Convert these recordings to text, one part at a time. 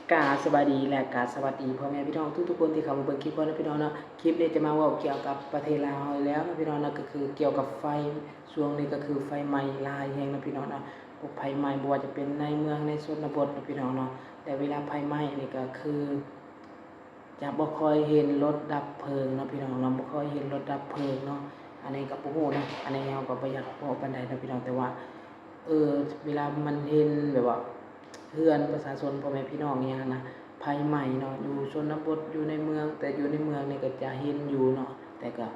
สวัสดีและสวัสดีพ่อแม่พี่น้องทุกๆคนที่เข้ามาเบิ่งคลิปนะพี่น้องเนาะคลิปนี้จะมาเว้าเกี่ยวกับประเทศลาวแล้วนะพี่น้องเนาะก็คือเกี่ยวกับไฟช่วงนี้ก็คือไฟไหม้หลายแห่งนะพี่น้องเนาะพวกไฟไหม้บ่ว่าจะเป็นในเมืองในชนบทนะพี่น้องเนาะแต่เวลาไฟไหม้นี่ก็คือจะบ่ค่อยเห็นรถดับเพลิงเนาะพี่น้องเนาะบ่ค่อยเห็นรถดับเพลิงเนาะอันนี้ก็บ่ฮู้นะอันนี้เราก็บ่อยากเว้าปานใดนะพี่น้องแต่ว่าเวลามันเห็นแบบว่าเฮือนประชาชนพ่อแม่พี่น้องอย่างนั้นนะภัยใหม่เนาะอยู่ชนบทอยู่ในเมืองแต่อยู่ในเมืองนี่ก็จะเห็นอยู่เนาะแต่ก็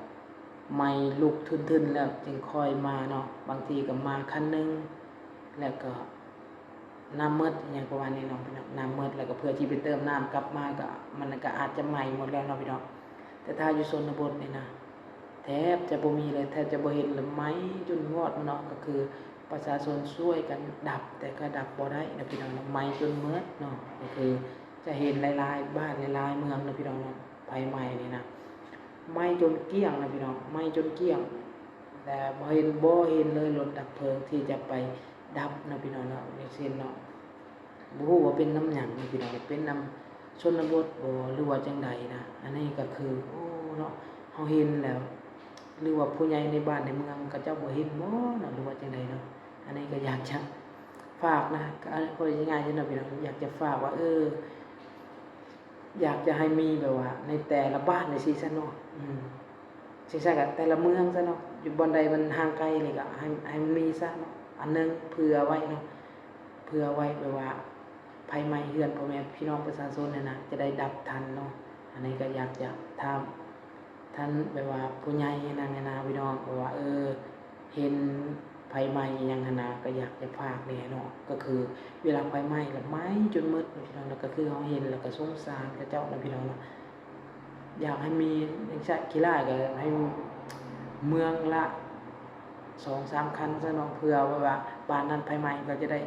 ไหม้ลุกทึนๆแล้วจึงค่อยมาเนาะบางทีก็มาคันนึงแล้วก็น้ำมืดอย่างประมาณนี้เนาะพี่น้องน้ำมืดแล้วก็เพื่อที่ไปเติมน้ำกลับมาก็มันก็อาจจะไหม้หมดแล้วเนาะพี่น้องแต่ถ้าอยู่ชนบทนี่นะแทบจะบ่มีเลยแทบจะบ่เห็นเลยไหม้จนวอดเนาะก็คือประชาชนช่วยกันดับแต่ก็ดับบ่ได้นะพี่น้องไหม้จนมืดเนาะก็คือจะเห็นหลายๆบ้านหลายๆเมืองนะพี่น้องเนาะไฟไหม้นี่นะไหม้จนเกลี้ยงนะพี่น้องไหม้จนเกลี้ยงแต่บ่เห็นเลยรถดับเพลิงที่จะไปดับนะพี่น้องเนาะอย่างเช่นเนาะบ่ฮู้ว่าเป็นน้ำหยังนะพี่น้องเป็นน้ำชนบทบ่หรือว่าจังใดนะอันนี้ก็คือโอ้เนาะเฮาเห็นแล้วหรือว่าผู้ใหญ่ในบ้านในเมืองเขาเจ้าบ่เห็นบ่เนาะหรือว่าจังใดเนาะอันนี้ก็อยากจะฝากนะก็ง่ายๆเนาะพี่น้องอยากจะฝากว่าอยากจะให้มีแบบว่าในแต่ละบ้านในซีซันเนาะซีซันกับแต่ละเมืองซะเนาะอยู่บอนใดมันห่างไกลนี่ก็ให้มันมีซะเนาะอันนึงเผื่อไว้เนาะเผื่อไว้แบบว่าภัยไหม้เฮือนพ่อแม่พี่น้องประชาชนเนี่ยนะจะได้ดับทันเนาะอันนี้ก็อยากจะถามท่านแบบว่าผู้ใหญ่นั่นนะพี่น้องแบบว่าเห็นไฟไหม้อยังนะก็อยากจะฝากแน่เนาะก็คือเวลาไฟไหม้แล้วไหม้จนมืดพี่น้องแล้วก็คือเฮาเห็นแล้วก็สงสารเขาเจ้านะพี่น้องเนาะอยากให้มีอย่างเช่นกีฬาก็ให้เมืองละ2-3 คันซะเนาะเพื่อว่าบ้านนั้นไฟไหม้ก็จะได้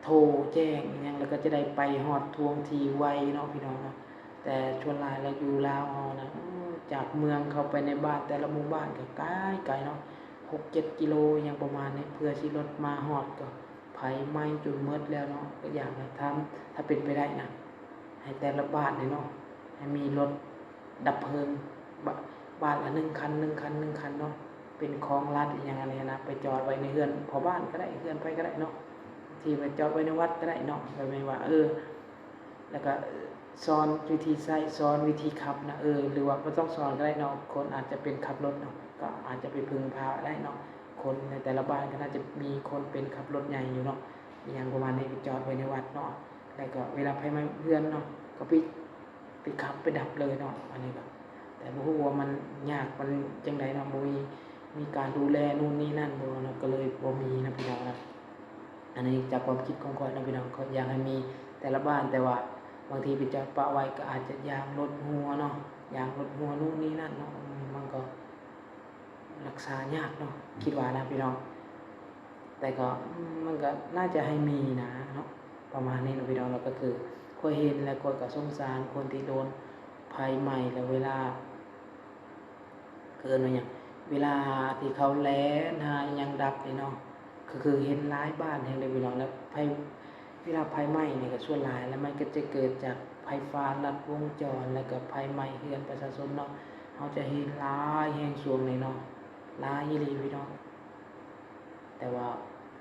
โทรแจ้งอหยังแล้วก็จะได้ไปฮอดท่วงทีไวเนาะพี่น้องเนาะแต่ชวนหลายแล้วอยู่ลาวเฮานะจากเมืองเข้าไปในบ้านแต่ละหมู่บ้านก็ไกลๆเนาะ6-7 กิโลอย่างประมาณนี้เพื่อสิรถมาฮอดก็ไฟไหม้จนหมดแล้วเนาะก็อยากให้ทำถ้าเป็นไปได้นะให้แต่ละบ้านนี่เนาะให้มีรถดับเพลิงบ้านละ1 คัน1 คัน1 คันเนาะเป็นของรัฐอย่างนั้นนะไปจอดไว้ในเรือนพอบ้านก็ได้เรือนไปก็ได้เนาะที่ไปจอดไว้ในวัดก็ได้เนาะแบบไม่ว่าแล้วก็สอนวิธีใช้สอนวิธีขับนะหรือว่าบ่ต้องสอนก็ได้เนาะคนอาจจะเป็นขับรถเนาะก็อาจจะไปพึ่งพาได้เนาะคนในแต่ละบ้านก็น่าจะมีคนเป็นขับรถใหญ่อยู่เนาะอย่างประมาณนี้ไปจอดไว้ในวัดเนาะแล้วก็เวลาไฟไหม้เรือนเนาะก็ไปขับไปดับเลยเนาะอันนี้ก็แต่บ่ฮู้ว่ามันยากมันจังไดเนาะบ่มีการดูแลนู่นนี่นั่นบ่เนาะก็เลยบ่มีนะพี่น้องนะอันนี้จากความคิดของข้อยนะพี่น้องก็อยากให้มีแต่ละบ้านแต่ว่าบางทีไปจอดปะไว้ก็อาจจะยางรถหัวเนาะยางรถหัวนู่นนี่นั่นเนาะมันก็รักษายากเนาะคิดว่านะพี่น้องแต่ก็มันก็น่าจะให้มีนะเนาะประมาณนี้นะพี่น้องแล้วก็คือข้อยเห็นแล้วข้อยก็สงสารคนที่โดนภัยไหม้แล้วเวลาเกิดว่าหยังเวลาที่เขาแล้งหาอิหยังดับนี่เนาะก็คือเห็นหลายบ้านแห่งเลยพี่น้องแล้วเวลาไฟไหม้นี่ก็ส่วนหลายแล้วมันก็จะเกิดจากไฟฟ้าลัดวงจรแล้วก็ไฟไหม้เรือนประชาชนเนาะเฮาจะเห็นหลายแห่งช่วงนี้เนาะหลายอีหลีพี่น้องแต่ว่า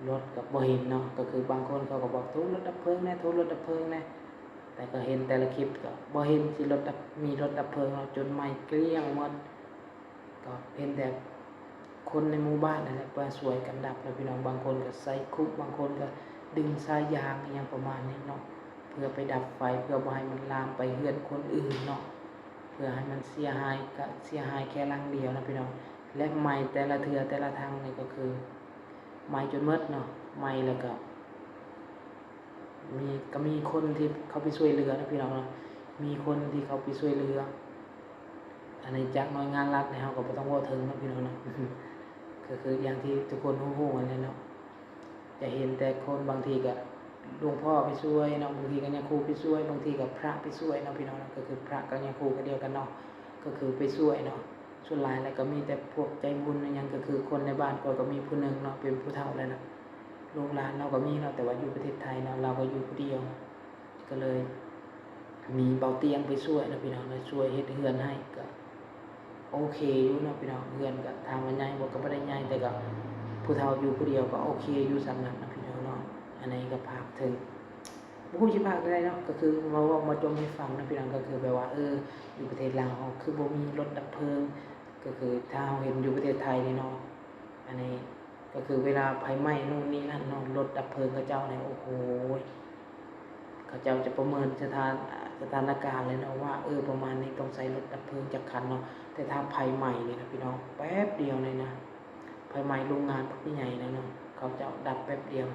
รถก็บ่เห็นเนาะก็คือบางคนเขาก็บอกโทรรถดับเพลิงแน่โทรรถดับเพลิงแน่แต่ก็เห็นแต่ละคลิปก็บ่เห็นสิมีรถดับเพลิงเนาะจนไหม้เกลี้ยงหมดก็เห็นแต่คนในหมู่บ้านนั่นแหละว่าช่วยกันดับแล้วพี่น้องบางคนก็ใส่คุกบางคนก็ดึงสายยางอหยังประมาณนี้เนาะเพื่อไปดับไฟเพื่อบ่ให้มันลามไปเรือนคนอื่นเนาะเพื่อให้มันเสียหายก็เสียหายแค่หลังเดียวนะพี่น้องและไหม้แต่ละเทื่อแต่ละทางนี่ก็คือไหม้จนหมดเนาะไหม้แล้วก็มีคนที่เขาไปช่วยเหลือนะพี่น้องเนาะมีคนที่เขาไปช่วยเหลืออันนี้จากหน่วยงานรัฐเนี่ยเฮาก็บ่ต้องเว้าถึงนะพี่น้องเนาะก็คืออย่างที่ทุกคนฮู้ๆกันเลยเนาะจะเห็นแต่คนบางทีก็หลวงพ่อไปช่วยเนาะบางทีก็เนี่ยครูไปช่วยบางทีก็พระไปช่วยเนาะพี่น้องก็คือพระกับเนี่ยครูก็เดียวกันเนาะก็คือไปช่วยเนาะส่วนหลายแล้วก็มีแต่พวกใจบุญหยังก็คือคนในบ้านก็มีผู้หนึงเนาะเป็นผู้เฒ่าแล้วนะลูกหลานเราก็มีเนาะแต่ว่าอยู่ประเทศไทยเนาะเราก็อยู่ผู้เดียวก็เลย มีเบาเตียงไปช่วยนะพี่น้องนะช่วยเฮ็ดเฮือนให้ก็โอเคอยู่เนาะพี่น้องเฮือนก็ถามว่าใหญ่บ่ก็บ่ได้ใหญ่แต่ก็ผู้เฒ่าอยู่ผู้เดียวก็โอเคอยู่ส่ำนั้นนะพี่น้องเนาะอันนี้ก็ฝากถึงบ่ฮู้สิพากจั่งใดเนาะก็คือมาเว้ามาจมให้ฟังนะพี่น้องก็คือแบบว่าอยู่ประเทศลาวเฮาคือบ่มีรถดับเพลิงก็คือถ้าเฮาเห็นอยู่ประเทศไทยนี่เนาะอันนี้ก็คือเวลาไฟไหม้นู่นนี่นั่นเนาะรถดับเพลิงเขาเจ้าเนี่ยโอ้โฮ เขาเจ้าจะประเมินสถานการณ์เลยเนาะว่าประมาณนี้ต้องใช้รถดับเพลิงจักคันเนาะแต่ถ้าภัยใหม่นี่นะพี่น้องแป๊บเดียวเลยนะภัยใหม่โรงงานพวกใหญ่นะเนาะเขาจะดับแป๊บเดียว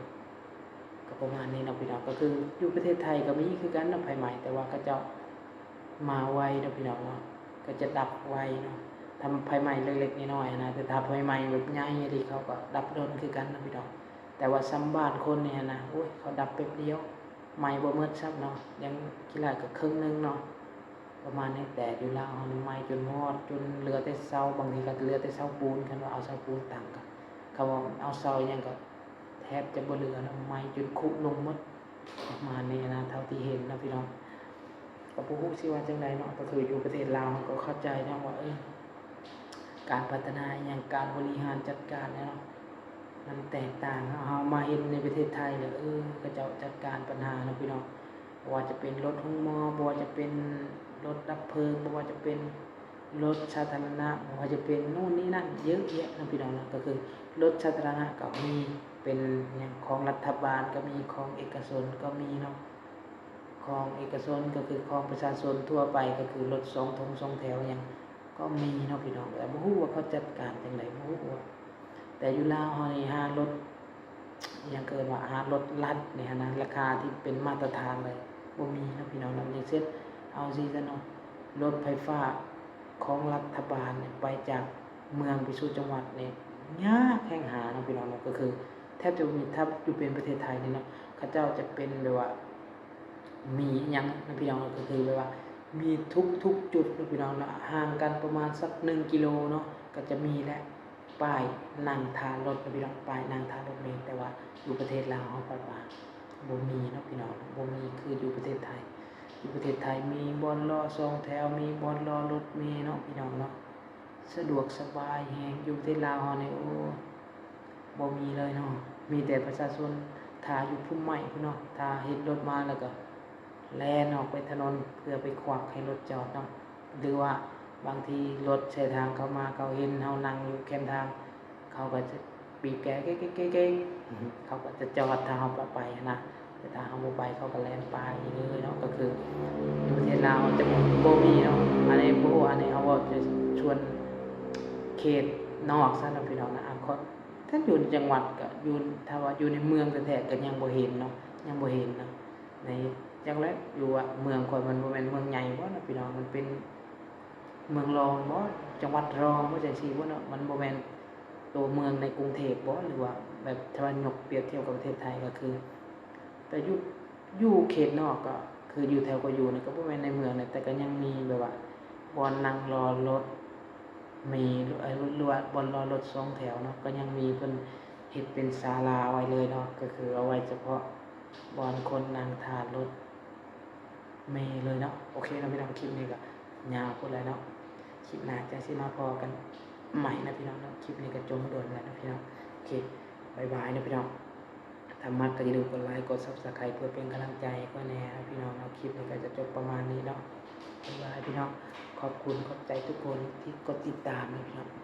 ก็ประมาณนี้นะพี่น้องก็คืออยู่ประเทศไทยก็มีคือกันนะภัยใหม่แต่ว่าเขาเจ้ามาไวนะพี่น้องเนาะก็จะดับไวเนาะทำภัยใหม่เล็กๆน้อยๆนะแต่ถ้าภัยใหม่แบบใหญ่ที่เขาก็ดับโดนคือกันนะพี่น้องแต่ว่าซ้ำบ้านคนเนี่ยนะโอ้ยเขาดับแป๊บเดียวไหม้บ่หมดซ้ำเนาะยังคิดว่าก็ครึ่งนึงเนาะประมาณนี้แต่อยู่ลาวเฮานี่ไหม้จนฮอดจนเหลือแต่เสาบางทีก็เหลือแต่เสาปูนคันว่าเอาเสาปูนตั้งก็เขาว่าเอาเสาหยังก็แทบจะบ่เหลือแล้วไหม้จนคุลงหมดประมาณนี้นะเท่าที่เห็นนะพี่น้องก็บ่ฮู้สิว่าจังไดเนาะก็คืออยู่ประเทศลาวก็เข้าใจนะว่าการพัฒนาอิหยังการบริหารจัดการเนาะมันแตกต่างเฮามาเห็นในประเทศไทยเนี่ยเขาเจ้าจัดการปัญหาเนาะพี่น้องบ่ว่าจะเป็นรถฮ้องหมอบ่ว่าจะเป็นรถดับเพลิงบ่ว่าจะเป็นรถสาธารณะบ่ว่าจะเป็นนู่นนี่นั่นเยอะแยะนะพี่น้องนะก็คือรถสาธารณะก็มีเป็นหยังของรัฐบาลก็มีของเอกชนก็มีเนาะของเอกชนก็คือของประชาชนทั่วไปก็คือรถ2 แถวหยังก็มีเนาะพี่น้องแต่บ่ฮู้ว่าเขาจัดการจังไดบ่ฮู้ว่าแต่อยู่ลาวเฮานี่หารถยังเกินว่าหารถลัดนี่หั้นนะราคาที่เป็นมาตรฐานเลยบ่มีเนาะพี่น้องเนาะอย่างเช่นเอาสิซะเนาะรถไฟฟ้าของรัฐบาลเนี่ยไปจากเมืองไปสู่จังหวัดเนี่ยยากแฮ่งหาเนาะพี่น้องเนาะก็คือแทบจะบ่มีถ้าอยู่เป็นประเทศไทยนี่เนาะเขาเจ้าจะเป็นแบบว่ามีอิหยังนะพี่น้องเนาะก็คือแบบว่ามีทุกจุดนะพี่น้องเนาะห่างกันประมาณสัก1กิโลเนาะก็จะมีแล้ว ป้ายนั่งทานรถนะพี่น้องป้ายนั่งทานรถเมล์แต่ว่าอยู่ประเทศลาวเฮาบ่บ่มีเนาะพี่น้องบ่มีคืออยู่ประเทศไทยอยู่ประเทศไทยมีบ่อนรอ2 แถวมีบ่อนรอรถเมล์เนาะพี่น้องเนาะสะดวกสบายแฮงอยู่ประเทศลาวเฮานี่บ่มีเลยเนาะมีแต่ประชาชนท่าอยู่พุ่มไม้พุ่นเนาะถ้าเห็นรถมาแล้วก็แล่นออกไปถนนเพื่อไปขวางให้รถจอดเนาะหรือว่าบางทีรถใช้ทางเข้ามาเขาเห็นเฮานั่งอยู่แคมทางเขาก็จะบีบแตรเก๊กๆๆเขาก็จะจอดถ้าเฮาบ่ไปนะแต่ถ้าเฮาบ่ไปเขาก็แล่นไปเลยเนาะก็คืออยู่ประเทศลาวจะบ่มีเนาะอันนี้บ่ฮู้อันนี้เฮาเว้าจะชวนเขตนอกซะเนาะพี่น้องนะถ้าอยู่ในจังหวัดก็อยู่ถ้าว่าอยู่ในเมืองแท้ๆก็ยังบ่เห็นเนาะยังบ่เห็นนะในจังได๋อยู่ว่าเมืองข่อยมันบ่แม่นเมืองใหญ่บ่เนาะพี่น้องมันเป็น เมืองรองบ่จังหวัดรองบ่จังซี่บ่เนาะมันบ่แม่นตัวเมืองในกรุงเทพบ่หรือว่าแบบถ้าว่ายกเปรียบเทียบกับประเทศไทยก็คือแต่อยู่เขตนอกก็คืออยู่แถวก็อยู่นี่ก็บ่แม่นในเมืองนี่แต่ก็ยังมีแบบว่าบ่อนนั่งรอรถมีหรือว่าบ่อนรอรถ2 แถวเนาะก็ยังมีเพิ่นเฮ็ดเป็นศาลาไว้เลยเนาะก็คือเอาไว้เฉพาะบ่อนคนนั่งท่ารถเมล์เลยเนาะโอเคเนาะพี่น้องคลิปนี้ก็ยาวโพดแล้วเนาะ คลิปหน้าจะสิมาพอกันใหม่นะพี่น้องเนาะคลิปนี้ก็จบโดนแล้วนะพี่น้องโอเคบ๊ายบายนะพี่น้องถ้ามักก็อย่าลืมกดไลค์กด Subscribe เพื่อเป็นกำลังใจก็แน่นะพี่น้องเนาะคลิปนี้ก็จะจบประมาณนี้เนาะบ๊ายบายพี่น้องขอบคุณขอบใจทุกคนที่กดติดตามนะพี่น้อง